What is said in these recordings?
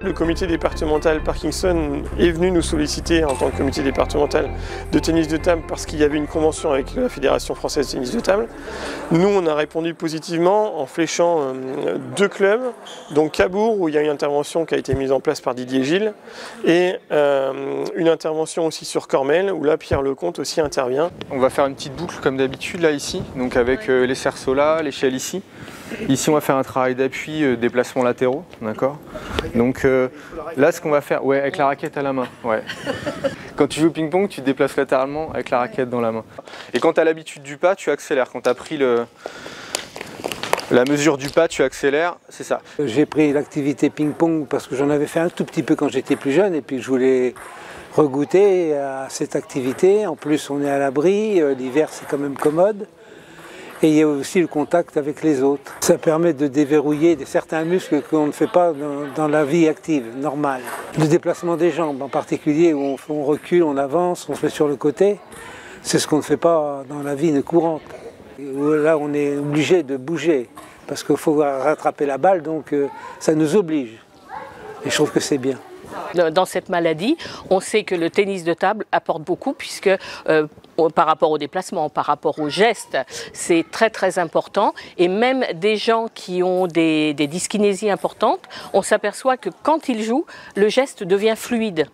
Le comité départemental Parkinson est venu nous solliciter en tant que comité départemental de tennis de table parce qu'il y avait une convention avec la Fédération française de tennis de table. Nous, on a répondu positivement en fléchant 2 clubs, donc Cabourg où il y a une intervention qui a été mise en place par Didier Gilles et une intervention aussi sur Cormel où là Pierre Lecomte aussi intervient. On va faire une petite boucle comme d'habitude là ici, donc avec les cerceaux là, l'échelle ici. Ici on va faire un travail d'appui, déplacement latéraux, d'accord. Donc là ce qu'on va faire, ouais, avec la raquette à la main, ouais. Quand tu joues au ping-pong, tu te déplaces latéralement avec la raquette dans la main. Et quand tu as l'habitude du pas, tu accélères. Quand tu as pris la mesure du pas, tu accélères, c'est ça. J'ai pris l'activité ping-pong parce que j'en avais fait un tout petit peu quand j'étais plus jeune et puis je voulais regoûter à cette activité. En plus on est à l'abri, l'hiver c'est quand même commode. Et il y a aussi le contact avec les autres. Ça permet de déverrouiller certains muscles qu'on ne fait pas dans la vie active, normale. Le déplacement des jambes en particulier, où on recule, on avance, on se met sur le côté, c'est ce qu'on ne fait pas dans la vie courante. Là, on est obligé de bouger, parce qu'il faut rattraper la balle, donc ça nous oblige. Et je trouve que c'est bien. Dans cette maladie, on sait que le tennis de table apporte beaucoup puisque par rapport au déplacement, par rapport aux gestes, c'est très important. Et même des gens qui ont des dyskinésies importantes, on s'aperçoit que quand ils jouent, le geste devient fluide.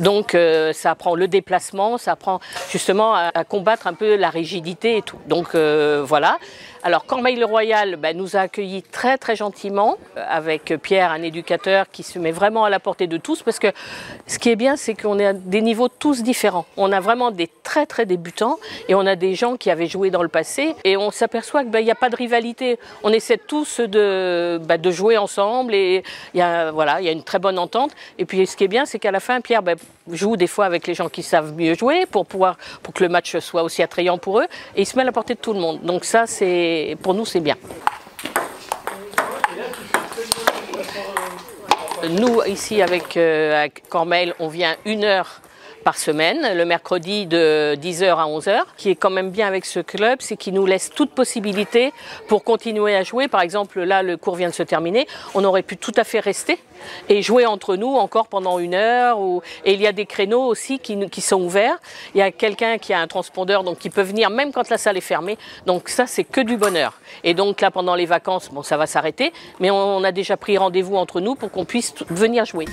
Donc ça apprend le déplacement, ça apprend justement à combattre un peu la rigidité et tout. Donc voilà. Alors Cormeilles-le-Royal nous a accueillis très gentiment avec Pierre, un éducateur qui se met vraiment à la portée de tous parce que ce qui est bien c'est qu'on est à des niveaux tous différents. On a vraiment des très débutants et on a des gens qui avaient joué dans le passé et on s'aperçoit qu'il n'y a pas de rivalité. On essaie tous de jouer ensemble et il y a une très bonne entente. Et puis ce qui est bien c'est qu'à la fin Pierre joue des fois avec les gens qui savent mieux jouer pour que le match soit aussi attrayant pour eux et il se met à la portée de tout le monde. Donc ça pour nous c'est bien. Nous ici avec Cormeilles on vient 1 heure par semaine, le mercredi de 10h à 11h. Ce qui est quand même bien avec ce club, c'est qu'il nous laisse toute possibilité pour continuer à jouer. Par exemple, là, le cours vient de se terminer. On aurait pu tout à fait rester et jouer entre nous encore pendant 1 heure. Et il y a des créneaux aussi qui sont ouverts. Il y a quelqu'un qui a un transpondeur, donc qui peut venir même quand la salle est fermée. Donc ça, c'est que du bonheur. Et donc là, pendant les vacances, ça va s'arrêter. Mais on a déjà pris rendez-vous entre nous pour qu'on puisse venir jouer.